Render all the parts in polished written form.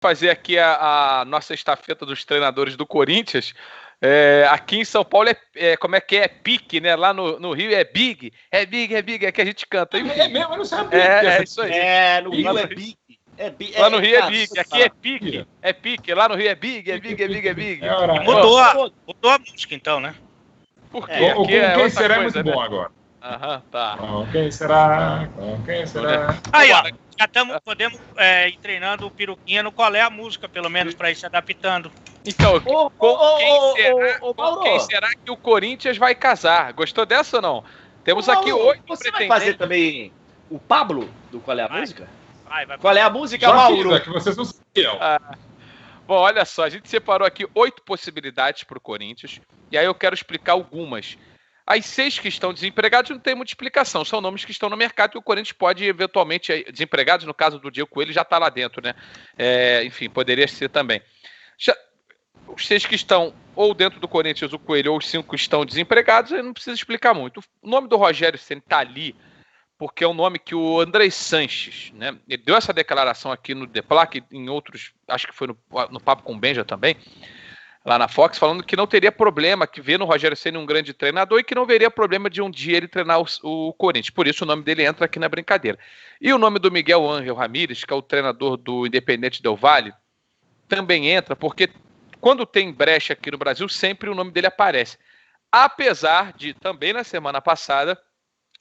fazer aqui a nossa estafeta dos treinadores do Corinthians. Aqui em São Paulo como é que é? É pique, né? Lá no Rio é big, é que a gente canta. É mesmo, eu não sabia. É isso aí. No Rio é big. Lá no Rio é big, aqui é pique. É pique, lá no Rio é big. Mudou a música então, né? Por quê? Com quem será coisa, muito bom agora. Aham, tá. Com quem será? Aí, ó, já podemos ir treinando o Peruquinha no qual é a música, pelo menos, para ir se adaptando. Então, quem será que o Corinthians vai casar? Gostou dessa ou não? Temos aqui 8 Você vai fazer também o Pablo do Qual é a Música? Vai. Qual é a música, Mauro? Que vocês não sabiam. Bom, olha só, a gente separou aqui 8 possibilidades para o Corinthians, e aí eu quero explicar algumas. As 6 que estão desempregados não tem muita explicação, são nomes que estão no mercado e o Corinthians pode, eventualmente, desempregados, no caso do Diego Coelho, já está lá dentro, né? Enfim, poderia ser também. Os 6 que estão ou dentro do Corinthians, o Coelho, ou os 5 que estão desempregados, eu não preciso explicar muito. O nome do Rogério Ceni está ali, porque é um nome que o André Sanches, né? Ele deu essa declaração aqui no The Plaque, em outros, acho que foi no Papo com o Benja também, lá na Fox, falando que não teria problema, que vê no Rogério Ceni um grande treinador e que não veria problema de um dia ele treinar o Corinthians. Por isso o nome dele entra aqui na brincadeira. E o nome do Miguel Ángel Ramírez, que é o treinador do Independente Del Valle, também entra, porque quando tem brecha aqui no Brasil, sempre o nome dele aparece. Apesar de, também na semana passada,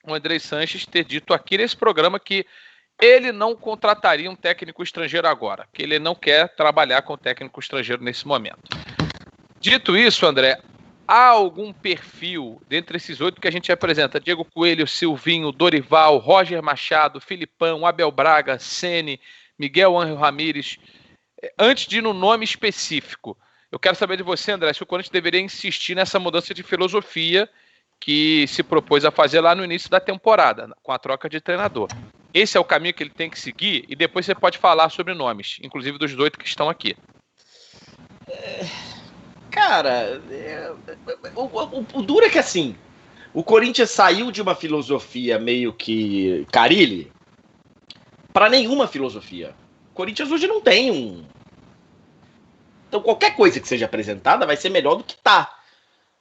o André Sanches ter dito aqui nesse programa que ele não contrataria um técnico estrangeiro agora, que ele não quer trabalhar com técnico estrangeiro nesse momento. Dito isso, André, há algum perfil dentre esses 8 que a gente apresenta? Diego Coelho, Silvinho, Dorival, Roger Machado, Filipão, Abel Braga, Ceni, Miguel Ángel Ramírez. Antes de ir no nome específico, eu quero saber de você, André, se o Corinthians deveria insistir nessa mudança de filosofia que se propôs a fazer lá no início da temporada, com a troca de treinador. Esse é o caminho que ele tem que seguir e depois você pode falar sobre nomes, inclusive dos 8 que estão aqui. Cara, o duro é que assim, o Corinthians saiu de uma filosofia meio que Carille para nenhuma filosofia. O Corinthians hoje não tem um... Então qualquer coisa que seja apresentada vai ser melhor do que tá,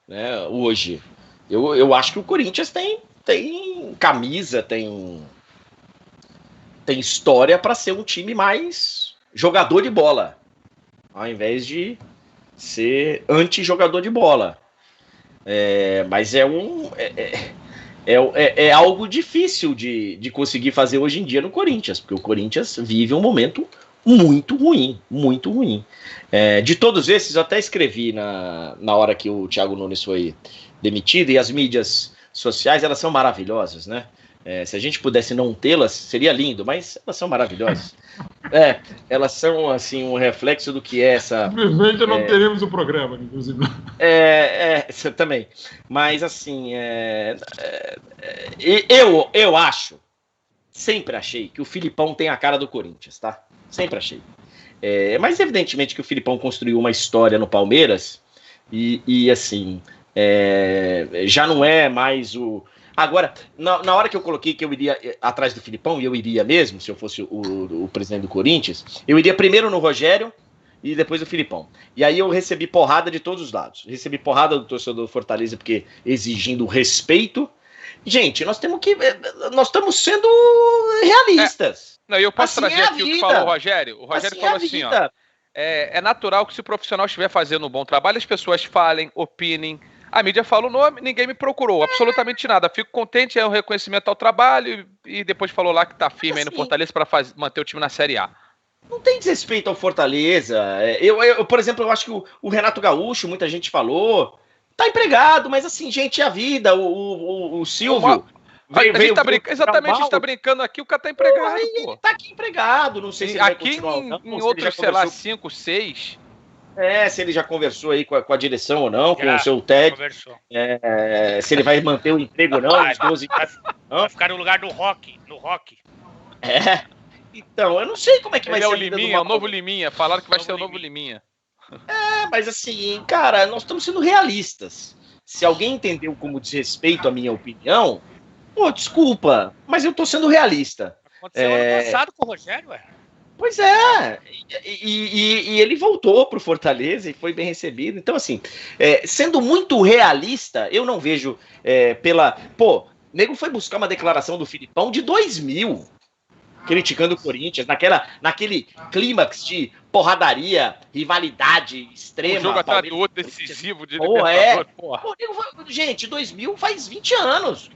né, hoje. Eu acho que o Corinthians tem camisa, tem história para ser um time mais jogador de bola, ao invés de ser anti-jogador de bola. Mas é algo difícil de conseguir fazer hoje em dia no Corinthians, porque o Corinthians vive um momento muito ruim, muito ruim. De todos esses, eu até escrevi na hora que o Thiago Nunes foi demitido, e as mídias sociais, elas são maravilhosas, né? Se a gente pudesse não tê-las, seria lindo, mas elas são maravilhosas. Elas são, assim, um reflexo do que é essa... Simplesmente não teremos o programa, inclusive. Também. Mas, assim, eu acho, sempre achei que o Filipão tem a cara do Corinthians, tá? Sempre achei. Mas, evidentemente, que o Filipão construiu uma história no Palmeiras e assim... já não é mais o... Agora, na hora que eu coloquei que eu iria atrás do Filipão, e eu iria mesmo, se eu fosse o presidente do Corinthians, eu iria primeiro no Rogério e depois no Filipão. E aí eu recebi porrada de todos os lados. Recebi porrada do torcedor do Fortaleza, porque exigindo respeito. Gente, nós estamos sendo realistas. Não, eu posso trazer aqui o que falou o Rogério. O Rogério falou assim, ó, é natural que se o profissional estiver fazendo um bom trabalho, as pessoas falem, opinem. A mídia fala o nome, ninguém me procurou, absolutamente nada. Fico contente, é um reconhecimento ao trabalho e depois falou lá que tá firme aí no Fortaleza para manter o time na Série A. Não tem desrespeito ao Fortaleza. Eu, por exemplo, eu acho que o Renato Gaúcho, muita gente falou, tá empregado, mas assim, gente, é a vida. O Silvio... A gente tá brincando aqui, o cara tá empregado, pô. Ele tá aqui empregado, não sei se ele vai continuar ou não. Em outros, sei lá, 5, 6... se ele já conversou aí com a direção ou não, com o seu técnico. Se ele vai manter o emprego ou não. Vai ficar no lugar do Rock, no Rock. Então, eu não sei como é que vai ser. É o Liminha, o novo Liminha. Falaram que vai ser o novo Liminha. Mas assim, cara, nós estamos sendo realistas. Se alguém entendeu como desrespeito a minha opinião, desculpa, mas eu tô sendo realista. Aconteceu ano passado com o Rogério, Pois é, e ele voltou pro Fortaleza e foi bem recebido. Então, assim, sendo muito realista, eu não vejo Pô, o nego foi buscar uma declaração do Filipão de 2000, criticando o Corinthians, naquele clímax de porradaria, rivalidade extrema. Um jogo atrás do outro, decisivo de Libertadores, porra. Pô, gente, 2000 faz 20 anos.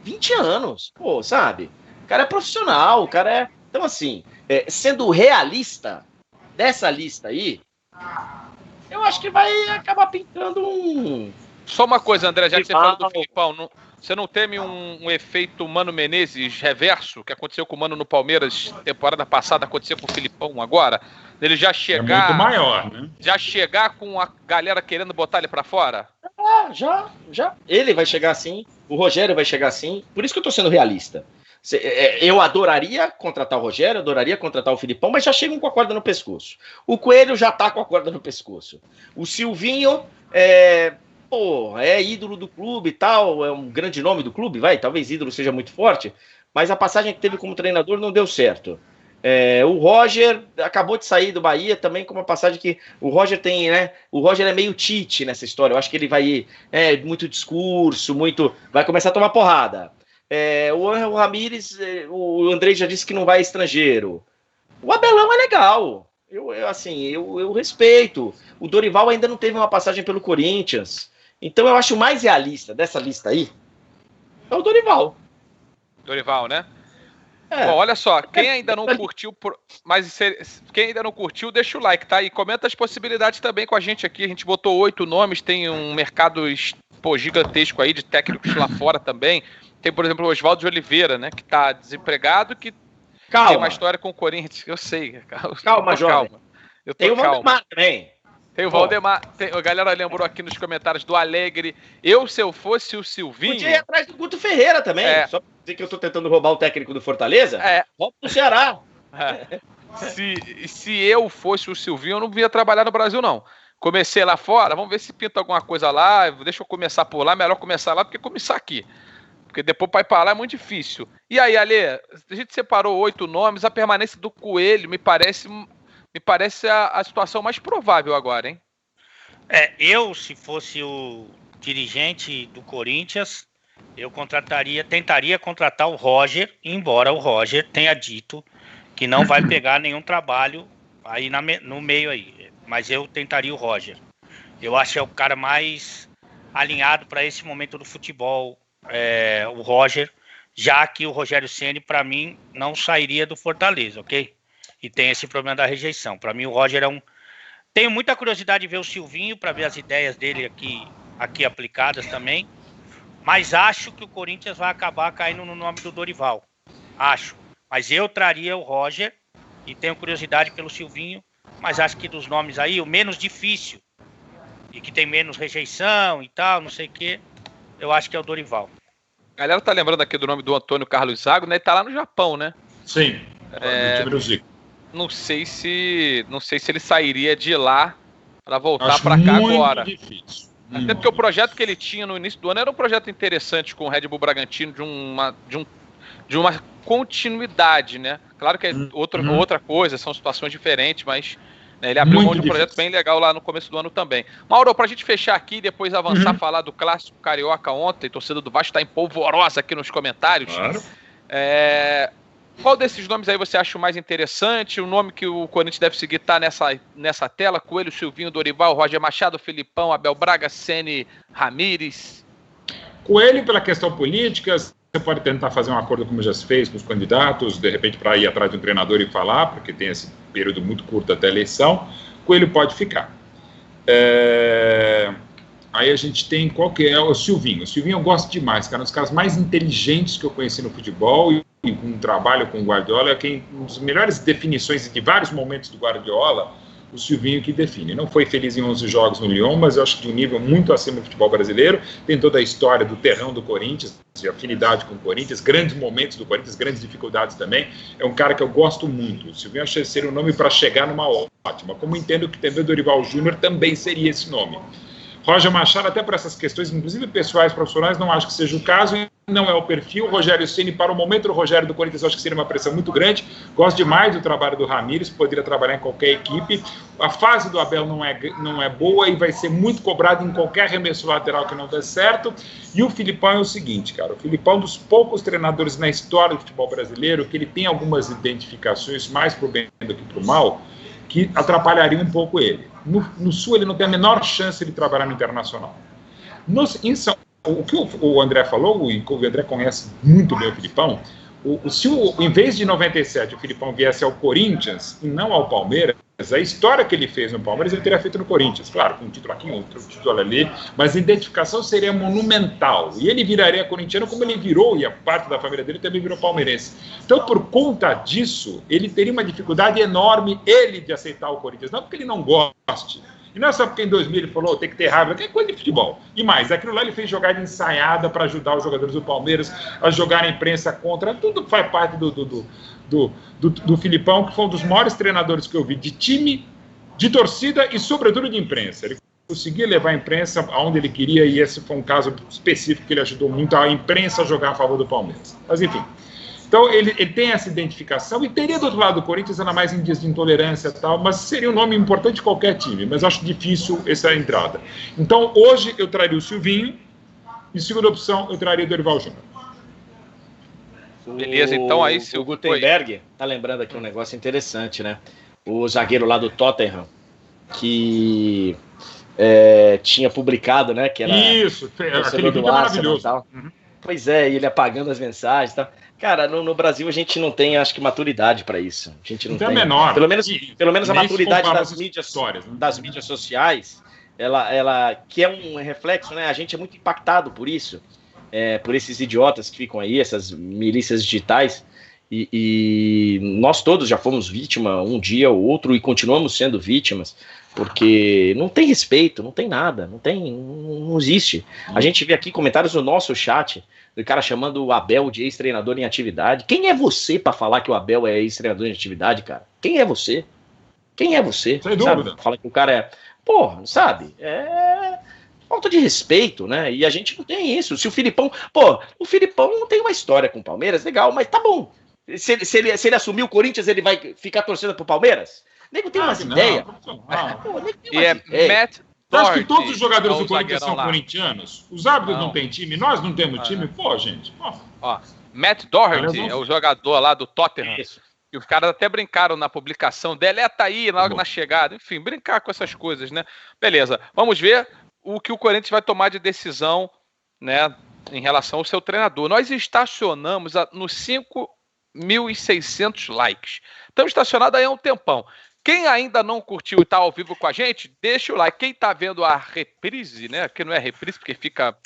20 anos, pô, sabe? O cara é profissional, o cara é... Então, assim, sendo realista, dessa lista aí, eu acho que vai acabar pintando um... Só uma coisa, André, já que você falou do Filipão, você não teme um efeito Mano Menezes reverso, que aconteceu com o Mano no Palmeiras temporada passada, aconteceu com o Filipão agora? Ele já chegar... É muito maior, né? Já chegar com a galera querendo botar ele pra fora? Já. Ele vai chegar assim, o Rogério vai chegar assim, por isso que eu tô sendo realista. Eu adoraria contratar o Rogério, adoraria contratar o Filipão, mas já chegam com a corda no pescoço. O Coelho já tá com a corda no pescoço. O Silvinho é ídolo do clube e tal, é um grande nome do clube, talvez ídolo seja muito forte, mas a passagem que teve como treinador não deu certo. O Roger acabou de sair do Bahia também com uma passagem que o Roger tem, né? O Roger é meio Tite nessa história. Eu acho que ele vai muito discurso, vai começar a tomar porrada. O Ramires, o Andrei já disse que não vai estrangeiro. O Abelão é legal. Eu respeito. O Dorival ainda não teve uma passagem pelo Corinthians. Então eu acho o mais realista dessa lista aí é o Dorival. Dorival, né? Bom, olha só, quem ainda não curtiu, quem ainda não curtiu, deixa o like, tá? E comenta as possibilidades também com a gente aqui. A gente botou 8 nomes, tem um mercado gigantesco aí de técnicos lá fora também. Tem, por exemplo, o Oswaldo de Oliveira, né? Que tá desempregado, que tem uma história com o Corinthians. Eu sei. Calma, jovem. Tem o Valdemar também. Tem o Valdemar. A galera lembrou aqui nos comentários do Alegre. Se eu fosse o Silvinho... Podia ir atrás do Guto Ferreira também. Só pra dizer que eu tô tentando roubar o técnico do Fortaleza. Rouba do Ceará. Se eu fosse o Silvinho, eu não vinha trabalhar no Brasil, não. Comecei lá fora, vamos ver se pinta alguma coisa lá. Deixa eu começar por lá. Melhor começar lá do que começar aqui. Porque depois para ir para lá é muito difícil. E aí, Ale, a gente separou 8 nomes. A permanência do Coelho me parece a situação mais provável agora, hein? Se fosse o dirigente do Corinthians, eu tentaria contratar o Roger, embora o Roger tenha dito que não vai pegar nenhum trabalho aí no meio aí. Mas eu tentaria o Roger. Eu acho que é o cara mais alinhado para esse momento do futebol, o Roger, já que o Rogério Ceni, para mim, não sairia do Fortaleza, ok? E tem esse problema da rejeição. Para mim, o Roger Tenho muita curiosidade de ver o Silvinho, para ver as ideias dele aqui aplicadas também. Mas acho que o Corinthians vai acabar caindo no nome do Dorival. Acho. Mas eu traria o Roger e tenho curiosidade pelo Silvinho. Mas acho que dos nomes aí, o menos difícil e que tem menos rejeição e tal, não sei o quê, eu acho que é o Dorival. A galera tá lembrando aqui do nome do Antônio Carlos Zago, né? Ele tá lá no Japão, né? Sim. Não sei se ele sairia de lá para voltar para cá agora. Difícil. Até porque o projeto que ele tinha no início do ano era um projeto interessante com o Red Bull Bragantino, de uma continuidade, né? Claro que é outra coisa, são situações diferentes, mas ele abriu mão de um projeto bem legal lá no começo do ano também. Mauro, pra gente fechar aqui e depois avançar, falar do Clássico Carioca ontem, torcida do Vasco tá em polvorosa aqui nos comentários. Claro. Qual desses nomes aí você acha o mais interessante? O nome que o Corinthians deve seguir tá nessa tela: Coelho, Silvinho, Dorival, Roger Machado, Filipão, Abel Braga, Ceni, Ramires. Coelho, pela questão política, você pode tentar fazer um acordo como já se fez com os candidatos, de repente para ir atrás de um treinador e falar, porque tem esse período muito curto até a eleição. Coelho pode ficar. Aí a gente tem qual que é o Silvinho. O Silvinho eu gosto demais, cara, um dos caras mais inteligentes que eu conheci no futebol e com um trabalho com o Guardiola, uma das melhores definições de vários momentos do Guardiola, o Silvinho que define. Não foi feliz em 11 jogos no Lyon, mas eu acho que de um nível muito acima do futebol brasileiro. Tem toda a história do terrão do Corinthians, de afinidade com o Corinthians, grandes momentos do Corinthians, grandes dificuldades também. É um cara que eu gosto muito. O Silvinho acho que seria um nome para chegar numa ótima. Como entendo que também o Dorival Júnior também seria esse nome. Roger Machado, até por essas questões, inclusive pessoais, profissionais, não acho que seja o caso, e não é o perfil. O Rogério Ceni, para o momento, o Rogério do Corinthians, eu acho que seria uma pressão muito grande. Gosto demais do trabalho do Ramires, poderia trabalhar em qualquer equipe. A fase do Abel não é boa e vai ser muito cobrado em qualquer arremesso lateral que não dê certo. E o Filipão é o seguinte, cara, o Filipão é um dos poucos treinadores na história do futebol brasileiro que ele tem algumas identificações mais pro bem do que pro mal, que atrapalhariam um pouco ele. No Sul, ele não tem a menor chance de trabalhar no Internacional. O que o André falou, e o André conhece muito bem o Filipão, se em vez de 97 o Filipão viesse ao Corinthians e não ao Palmeiras, a história que ele fez no Palmeiras ele teria feito no Corinthians, claro, com um título aqui, outro título ali, mas a identificação seria monumental, e ele viraria corintiano como ele virou, e a parte da família dele também virou palmeirense. Então, por conta disso, ele teria uma dificuldade enorme, ele, de aceitar o Corinthians, não porque ele não goste, e não é só porque em 2000 ele falou, tem que ter raiva, que é coisa de futebol. E mais, aquilo lá ele fez jogada ensaiada para ajudar os jogadores do Palmeiras a jogar a imprensa contra, tudo faz parte do Filipão, que foi um dos maiores treinadores que eu vi de time, de torcida e sobretudo de imprensa. Ele conseguia levar a imprensa aonde ele queria, e esse foi um caso específico que ele ajudou muito a imprensa a jogar a favor do Palmeiras. Mas enfim, então ele tem essa identificação, e teria do outro lado do Corinthians, ainda mais em dias de intolerância e tal, mas seria um nome importante de qualquer time, mas acho difícil essa entrada. Então hoje eu traria o Silvinho, e segunda opção eu traria o Dorival Júnior. Beleza, então aí se o Gutenberg tá lembrando aqui um negócio interessante, né? O zagueiro lá do Tottenham, que tinha publicado, né? Que era isso, aquele vídeo é maravilhoso. Tal. Uhum. Pois é, e ele apagando as mensagens e tal. Cara, no Brasil a gente não tem, acho que, maturidade para isso. A gente não tem. Menor. Pelo menos a maturidade das né? mídias sociais, ela que é um reflexo, né? A gente é muito impactado por isso. Por esses idiotas que ficam aí, essas milícias digitais, e nós todos já fomos vítima um dia ou outro e continuamos sendo vítimas, porque não tem respeito, não tem nada, não existe. A gente vê aqui comentários no nosso chat, do cara chamando o Abel de ex-treinador em atividade. Quem é você para falar que o Abel é ex-treinador em atividade, cara? Quem é você? Sem dúvida. Fala que o cara é... Porra, sabe? Falta de respeito, né? E a gente não tem isso. Se o Filipão não tem uma história com o Palmeiras, legal, mas tá bom. Se ele assumir o Corinthians, ele vai ficar torcendo pro Palmeiras? Nego tem umas ideias. Matt Acho Doherty, que todos os jogadores do Corinthians são lá. Corintianos. Os árbitros não têm time, nós não temos time. Pô, gente. Ó, Matt Doherty é o jogador lá do Tottenham. Isso. E os caras até brincaram na publicação, deleta aí logo na chegada. Enfim, brincar com essas coisas, né? Beleza, vamos ver o que o Corinthians vai tomar de decisão, né, em relação ao seu treinador. Nós estacionamos nos 5.600 likes. Estamos estacionados aí há um tempão. Quem ainda não curtiu e está ao vivo com a gente, deixa o like. Quem está vendo a reprise, né, que não é reprise porque fica...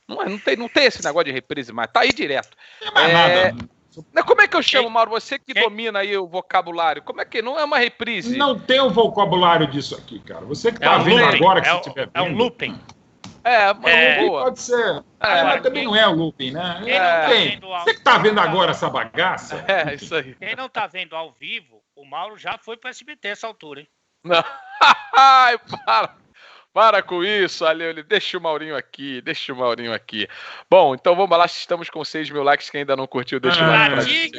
Não tem esse negócio de reprise mais, tá aí direto. Não é mais nada. Como é que eu chamo, Mauro? Você que domina aí o vocabulário. Como é que não é uma reprise? Não tem o vocabulário disso aqui, cara. Você que tá vendo agora, que se tiver vendo... É um looping. Boa. Pode ser. Mas também não é o looping, né? Você que tá vendo agora essa bagaça... Isso aí. Quem não tá vendo ao vivo, o Mauro já foi pro SBT essa altura, hein? Não. Ai, para com isso, Aleoli. Deixa o Maurinho aqui. Bom, então vamos lá. Estamos com 6.000 likes. Quem ainda não curtiu, deixa o like pra gente.